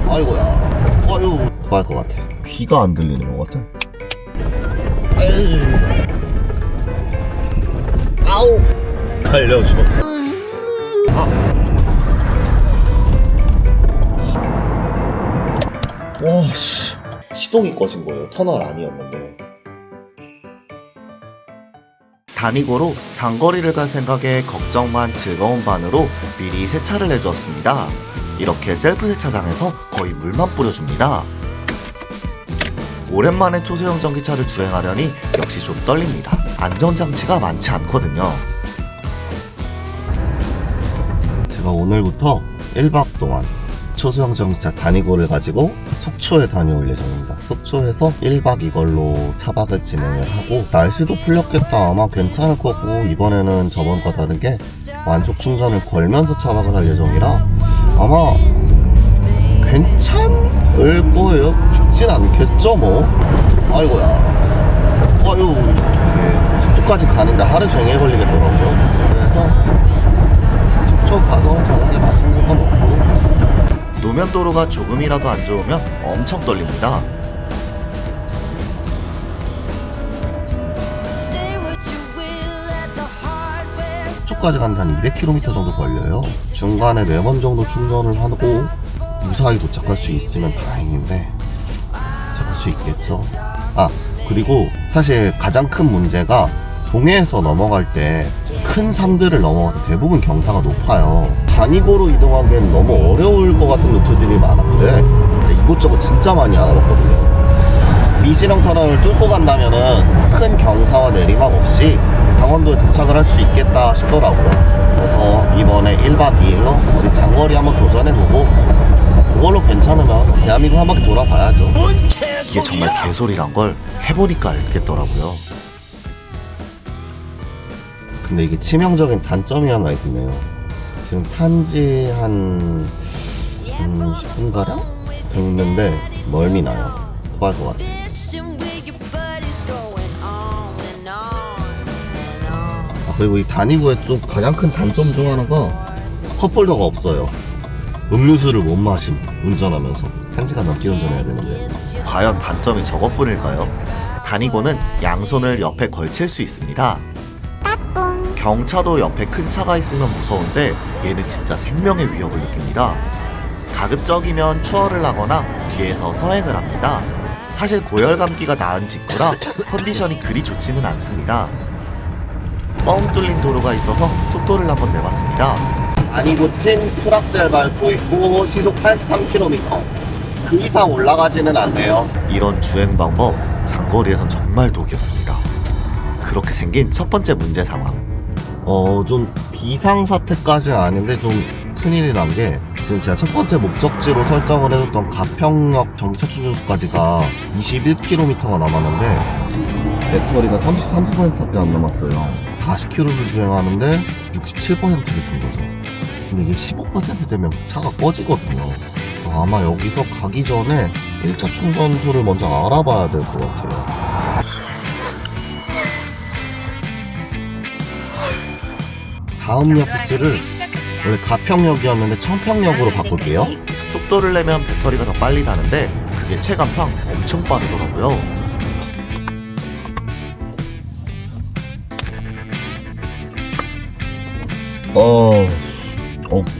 아이고야. 아유, 더 할 것 같아. 귀가 안 들리는 것 같아. 에이. 아우. 달려줘. 와, 씨. 시동이 꺼진 거예요. 터널 아니었는데. 다니고로 장거리를 갈 생각에 걱정 반 즐거운 반으로 미리 세차를 해주었습니다. 이렇게 셀프 세차장에서 거의 물만 뿌려줍니다. 오랜만에 초소형 전기차를 주행하려니 역시 좀 떨립니다. 안전장치가 많지 않거든요. 제가 오늘부터 1박 동안 초소형 전기차 다니고를 가지고 속초에 다녀올 예정입니다. 속초에서 1박 이걸로 차박을 진행을 하고, 날씨도 풀렸겠다. 아마 괜찮을 거고, 이번에는 저번과 다르게 완속 충전을 걸면서 차박을 할 예정이라 아마 괜찮을 거예요. 죽진 않겠죠 뭐. 아이고야. 아유, 속초까지 가는데 하루 종일 걸리겠더라고요. 그래서 속초 가서 저녁에 맛있는 거 먹고. 노면도로가 조금이라도 안 좋으면 엄청 떨립니다. 속초까지 가는데 한 200km 정도 걸려요. 중간에 4번 정도 충전을 하고 무사히 도착할 수 있으면 다행인데 도착할 수 있겠죠. 아, 그리고 사실 가장 큰 문제가 동해에서 넘어갈 때 큰 산들을 넘어가서 대부분 경사가 높아요. 다니고로 이동하기엔 너무 어려울 것 같은 루트들이 많았는데 이곳저곳 진짜 많이 알아봤거든요. 미시령 터널을 뚫고 간다면은 큰 경사와 내리막 없이 강원도에 도착을 할 수 있겠다 싶더라고요. 그래서 이번에 1박 2일로 어디 장거리 한번 도전해보고 그걸로 괜찮으면 대한민국 한 바퀴 돌아봐야죠. 이게 정말 개소리란 걸 해보니까 알겠더라고요. 근데 이게 치명적인 단점이 하나 있네요. 지금 탄지 한 20분가량 됐는데 멀미 나요. 토할 것 같아요. 그리고 이 다니고의 좀 가장 큰 단점 중 하나가 컵홀더가 없어요. 음료수를 못 마심, 운전하면서 1시간 넘게 운전해야 되는데. 과연 단점이 저것뿐일까요? 다니고는 양손을 옆에 걸칠 수 있습니다. 경차도 옆에 큰 차가 있으면 무서운데 얘는 진짜 생명의 위협을 느낍니다. 가급적이면 추월을 하거나 뒤에서 서행을 합니다. 사실 고열감기가 나은 직후라 컨디션이 그리 좋지는 않습니다. 뻥 뚫린 도로가 있어서 속도를 한번 내봤습니다. 다니고찐 풀악셀 밟고 있고 시속 83km. 그 이상 올라가지는 않네요. 이런 주행 방법 장거리에선 정말 독이었습니다. 그렇게 생긴 첫 번째 문제 상황. 좀 비상사태까지는 아닌데 좀 큰일이 난 게, 지금 제가 첫 번째 목적지로 설정을 해줬던 가평역 전기차 충전소까지가 21km가 남았는데 배터리가 33%밖에 안 남았어요. 40km를 주행하는데 67%를 쓴 거죠. 근데 이게 15% 되면 차가 꺼지거든요. 아마 여기서 가기 전에 1차 충전소를 먼저 알아봐야 될 것 같아요. 다음 역 위치를 원래 가평역이었는데 청평역으로 바꿀게요. 속도를 내면 배터리가 더 빨리 다는데 그게 체감상 엄청 빠르더라고요.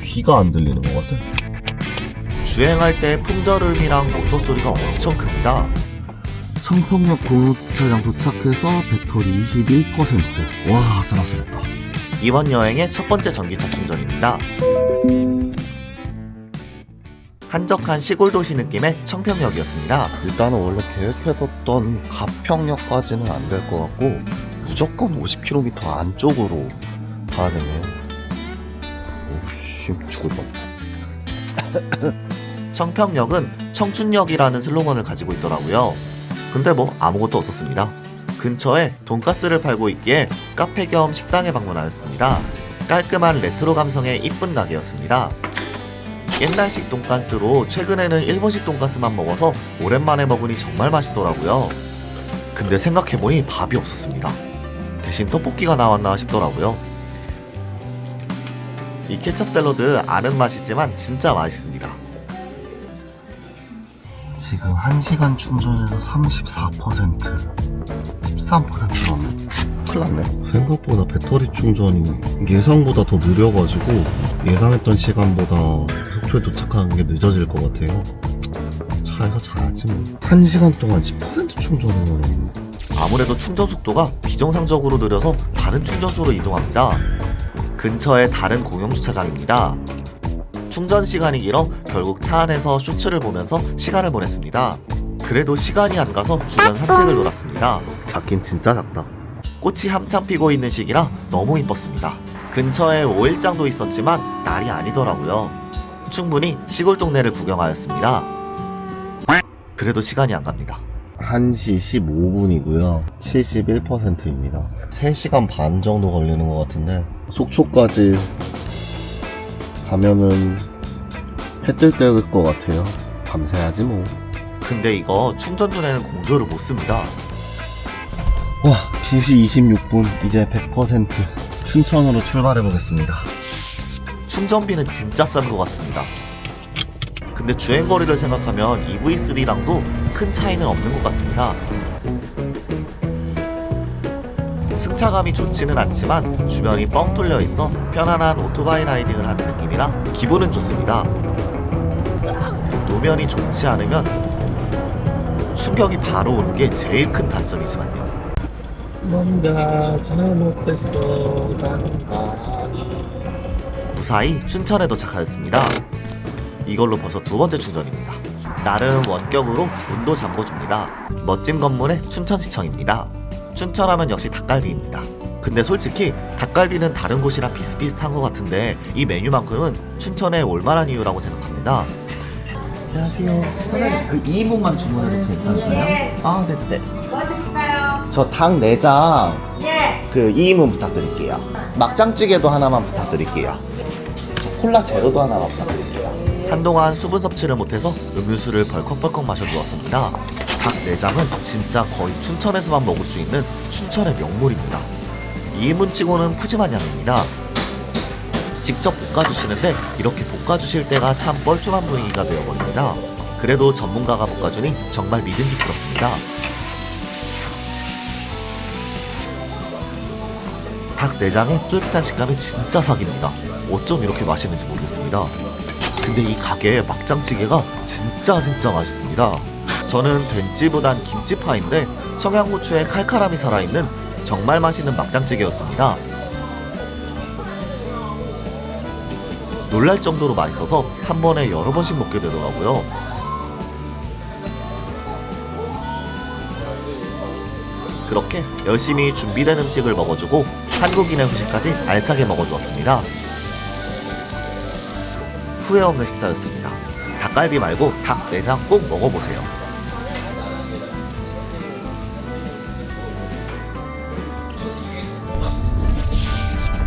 귀가 안 들리는 것 같아. 주행할 때 풍절음이랑 모터 소리가 엄청 큽니다. 청평역 공유차장 도착해서 배터리 21%. 와, 아슬아슬했다. 이번 여행의 첫 번째 전기차 충전입니다. 한적한 시골 도시 느낌의 청평역이었습니다. 일단은 원래 계획해뒀던 가평역까지는 안 될 것 같고 무조건 50km 안쪽으로 가야겠네요. 오씨, 죽을 뻔. 청평역은 청춘역이라는 슬로건을 가지고 있더라고요. 근데 뭐 아무것도 없었습니다. 근처에 돈가스를 팔고 있기에 카페 겸 식당에 방문하였습니다. 깔끔한 레트로 감성의 이쁜 가게였습니다. 옛날식 돈가스로 최근에는 일본식 돈가스만 먹어서 오랜만에 먹으니 정말 맛있더라고요. 근데 생각해보니 밥이 없었습니다. 대신 떡볶이가 나왔나 싶더라고요. 이 케첩 샐러드 아는 맛이지만 진짜 맛있습니다. 지금 1시간 충전에서 34%, 13% 남네. 큰일 났네. 생각보다 배터리 충전이 예상보다 더 느려가지고 예상했던 시간보다 속초에 도착하는 게 늦어질 것 같아요. 차에서 자야지 뭐. 1시간 동안 10% 충전을. 아무래도 충전 속도가 비정상적으로 느려서 다른 충전소로 이동합니다. 근처에 다른 공용 주차장입니다. 충전 시간이 길어 결국 차 안에서 쇼츠를 보면서 시간을 보냈습니다. 그래도 시간이 안 가서 주변 산책을 돌았습니다. 작긴 진짜 작다. 꽃이 한참 피고 있는 시기라 너무 이뻤습니다. 근처에 오일장도 있었지만 날이 아니더라고요. 충분히 시골 동네를 구경하였습니다. 그래도 시간이 안 갑니다. 1시 15분이고요. 71%입니다. 3시간 반 정도 걸리는 것 같은데 속초까지 가면은 해 뜰 때일 것 같아요. 밤새야지 뭐. 근데 이거 충전 중에는 공조를 못 씁니다. 와, 2시 26분 이제 100% 춘천으로 출발해 보겠습니다. 충전비는 진짜 싼 것 같습니다. 근데 주행거리를 생각하면 EV3랑도 큰 차이는 없는 것 같습니다. 승차감이 좋지는 않지만 주변이 뻥 뚫려 있어 편안한 오토바이 라이딩을 하는 느낌이라 기분은 좋습니다. 노면이 좋지 않으면 충격이 바로 오는 게 제일 큰 단점이지만요. 뭔가 잘못됐어 난 아니. 무사히 춘천에 도착하였습니다. 이걸로 벌써 두 번째 충전입니다. 나름 원격으로 문도 잠궈줍니다. 멋진 건물의 춘천시청입니다. 춘천하면 역시 닭갈비입니다. 근데 솔직히 닭갈비는 다른 곳이랑 비슷비슷한 것 같은데 이 메뉴만큼은 춘천에 올만한 이유라고 생각합니다. 안녕하세요. 사장님 그 2인분만 주문해도 괜찮을까요? 네. 아 네네네. 뭐 드릴까요? 저 닭 내장 예. 그 2인분 부탁드릴게요. 막장찌개도 하나만 부탁드릴게요. 저 콜라 제로도 하나만 부탁드릴게요. 한동안 수분 섭취를 못해서 음료수를 벌컥벌컥 마셔주었습니다. 닭 내장은 진짜 거의 춘천에서만 먹을 수 있는 춘천의 명물입니다. 2인분 치고는 푸짐한 양입니다. 직접 볶아주시는데 이렇게 볶아주실 때가 참 뻘쭘한 분위기가 되어버립니다. 그래도 전문가가 볶아주니 정말 믿음직스럽습니다. 닭 내장의 쫄깃한 식감이 진짜 사기입니다. 어쩜 이렇게 맛있는지 모르겠습니다. 근데 이 가게의 막장찌개가 진짜 맛있습니다. 저는 된찌보단 김치파인데 청양고추의 칼칼함이 살아있는 정말 맛있는 막장찌개였습니다. 놀랄 정도로 맛있어서 한 번에 여러 번씩 먹게 되더라고요. 그렇게 열심히 준비된 음식을 먹어주고 한국인의 후식까지 알차게 먹어주었습니다. 후회 없는 식사였습니다. 닭갈비 말고 닭 내장 꼭 먹어보세요.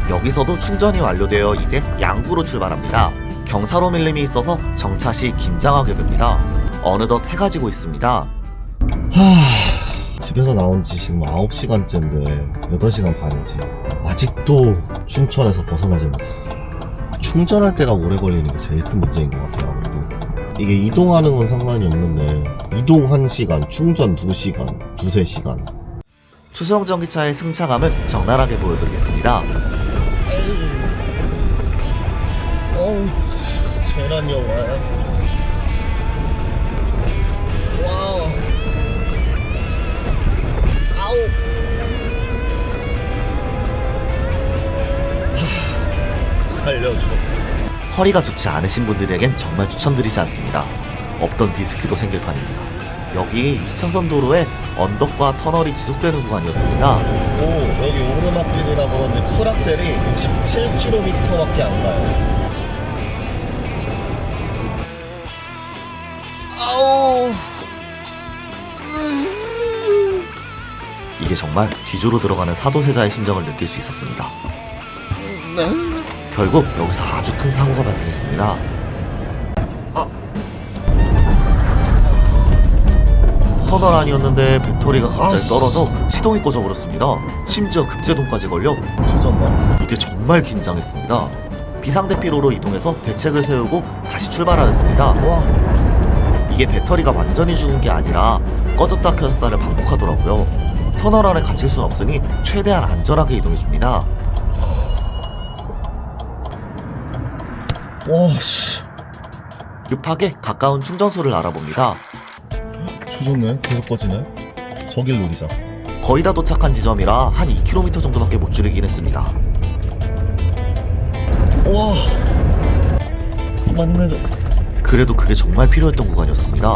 여기서도 충전이 완료되어 이제 양구로 출발합니다. 경사로 밀림이 있어서 정차 시 긴장하게 됩니다. 어느덧 해가 지고 있습니다. 집에서 나온 지 지금 9시간째인데 8시간 반이지. 아직도 춘천에서 벗어나지 못했어. 충전할 때가 오래 걸리는 게 제일 큰 문제인 것 같아요. 아무래도 이게 이동하는 건 상관이 없는데 이동 1시간, 충전 2시간, 2~3시간. 투성 전기차의 승차감은 적나라하게 보여드리겠습니다. 어우, 재난 영화야. 와우. 아우. 살려줘. 허리가 좋지 않으신 분들에겐 정말 추천드리지 않습니다. 없던 디스크도 생길 판입니다. 여기 2차선 도로에 언덕과 터널이 지속되는 구간이었습니다. 오, 여기 오르막길이라 그런지 풀악셀이 67km밖에 안 가요. 아우. 이게 정말 뒤조로 들어가는 사도세자의 심정을 느낄 수 있었습니다. 네. 결국 여기서 아주 큰 사고가 발생했습니다. 터널 아니었는데 배터리가 갑자기 떨어져 시동이 꺼져버렸습니다. 심지어 급제동까지 걸려 조졌나? 이때 정말 긴장했습니다. 비상대피로로 이동해서 대책을 세우고 다시 출발하였습니다. 와. 이게 배터리가 완전히 죽은 게 아니라 꺼졌다 켜졌다를 반복하더라고요. 터널 안에 갇힐 순 없으니 최대한 안전하게 이동해줍니다. 와씨, 급하게 가까운 충전소를 알아봅니다. 쳐졌네. 계속 꺼지네. 저길 노리자. 거의 다 도착한 지점이라 한 2km 정도밖에 못 줄이긴 했습니다. 와, 맞네. 그래도 그게 정말 필요했던 구간이었습니다.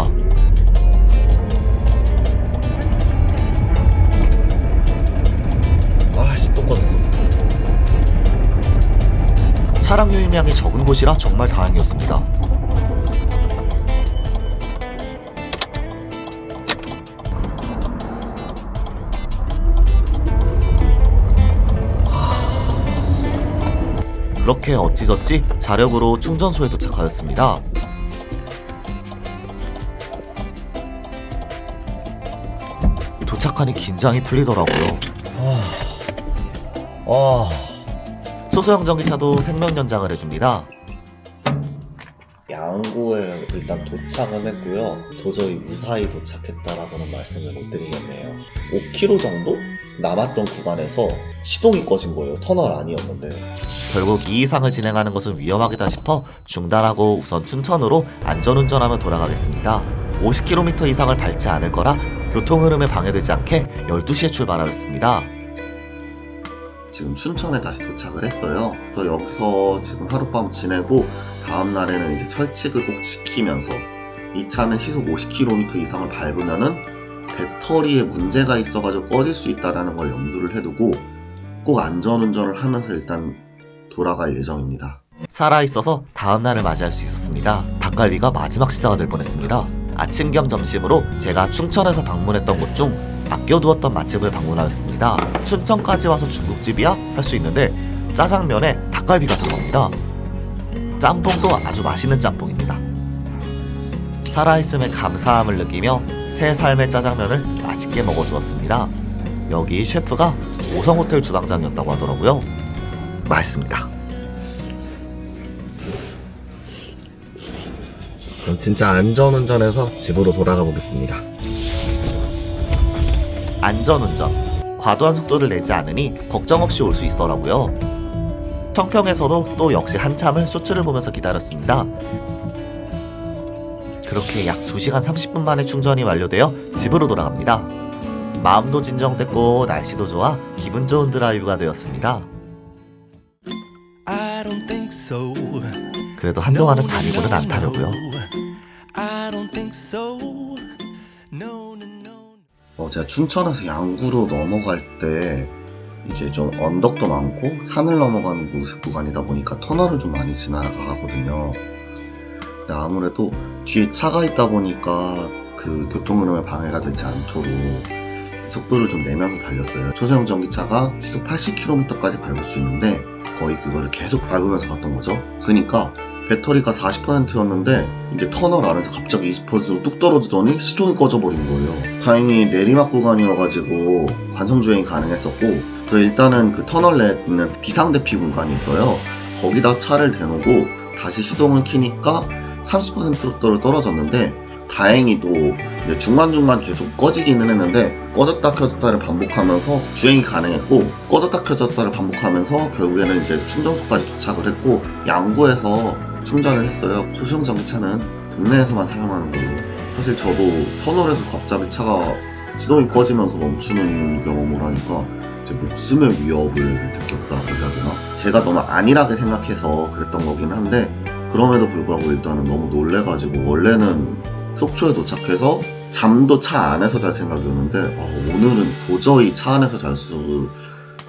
아씨, 또 꺼졌어. 차량 유입량이 적은 곳이라 정말 다행이었습니다. 그렇게 어찌저찌 자력으로 충전소에 도착하였습니다. 도착하니 긴장이 풀리더라고요. 소소형 전기차도 생명 연장을 해줍니다. 양구에 일단 도착은 했고요. 도저히 무사히 도착했다라고는 말씀을 못 드리겠네요. 5km 정도 남았던 구간에서 시동이 꺼진 거예요. 터널 아니었는데. 결국 이 이상을 진행하는 것은 위험하겠다 싶어 중단하고 우선 춘천으로 안전운전하며 돌아가겠습니다. 50km 이상을 밟지 않을 거라 교통 흐름에 방해되지 않게 12시에 출발하였습니다. 지금 춘천에 다시 도착을 했어요. 그래서 여기서 지금 하룻밤 지내고 다음 날에는 이제 철칙을 꼭 지키면서 이 차는 시속 50km 이상을 밟으면은 배터리에 문제가 있어가지고 꺼질 수 있다라는 걸 염두를 해두고 꼭 안전운전을 하면서 일단 돌아갈 예정입니다. 살아있어서 다음날을 맞이할 수 있었습니다. 닭갈비가 마지막 시사가 될 뻔했습니다. 아침 겸 점심으로 제가 춘천에서 방문했던 곳 중 아껴두었던 맛집을 방문하였습니다. 춘천까지 와서 중국집이야? 할 수 있는데 짜장면에 닭갈비가 들어갑니다. 짬뽕도 아주 맛있는 짬뽕입니다. 살아있음에 감사함을 느끼며 새 삶의 짜장면을 맛있게 먹어주었습니다. 여기 셰프가 5성 호텔 주방장이었다고 하더라고요. 맛있습니다. 그럼 진짜 안전운전해서 집으로 돌아가 보겠습니다. 안전운전. 과도한 속도를 내지 않으니 걱정 없이 올 수 있더라고요. 청평에서도 또 역시 한참을 쇼츠를 보면서 기다렸습니다. 그렇게 약 2시간 30분 만에 충전이 완료되어 집으로 돌아갑니다. 마음도 진정됐고 날씨도 좋아 기분 좋은 드라이브가 되었습니다. 그래도 한동안은 다니고는 않다려고요. 제가 춘천에서 양구로 넘어갈 때 이제 좀 언덕도 많고 산을 넘어가는 구간이다 보니까 터널을 좀 많이 지나가거든요. 근데 아무래도 뒤에 차가 있다 보니까 그 교통 흐름에 방해가 되지 않도록 속도를 좀 내면서 달렸어요. 소형 전기차가 시속 80km까지 밟을 수 있는데 거의 그거를 계속 밟으면서 갔던 거죠. 그러니까 배터리가 40%였는데 이제 터널 안에서 갑자기 20%로 뚝 떨어지더니 시동이 꺼져버린 거예요. 다행히 내리막 구간이어가지고 관성주행이 가능했었고, 그래서 일단은 그 터널 내에 있는 비상대피 공간이 있어요. 거기다 차를 대놓고 다시 시동을 켜니까 30%로 떨어졌는데, 다행히도 이제 중간중간 계속 꺼지기는 했는데 꺼졌다 켜졌다를 반복하면서 주행이 가능했고, 꺼졌다 켜졌다를 반복하면서 결국에는 이제 충전소까지 도착을 했고 양구에서 충전을 했어요. 소형 전기차는 동네에서만 사용하는 걸로. 사실 저도 터널에서 갑자기 차가 시동이 꺼지면서 멈추는 경험을 하니까 제 목숨의 위협을 느꼈다고 해야 되나? 제가 너무 안일하게 생각해서 그랬던 거긴 한데, 그럼에도 불구하고 일단은 너무 놀래가지고, 원래는 속초에 도착해서 잠도 차 안에서 잘 생각이었는데 오늘은 도저히 차 안에서 잘 수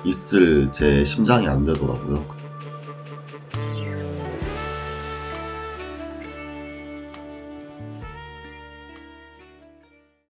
있을 제 심장이 안 되더라고요.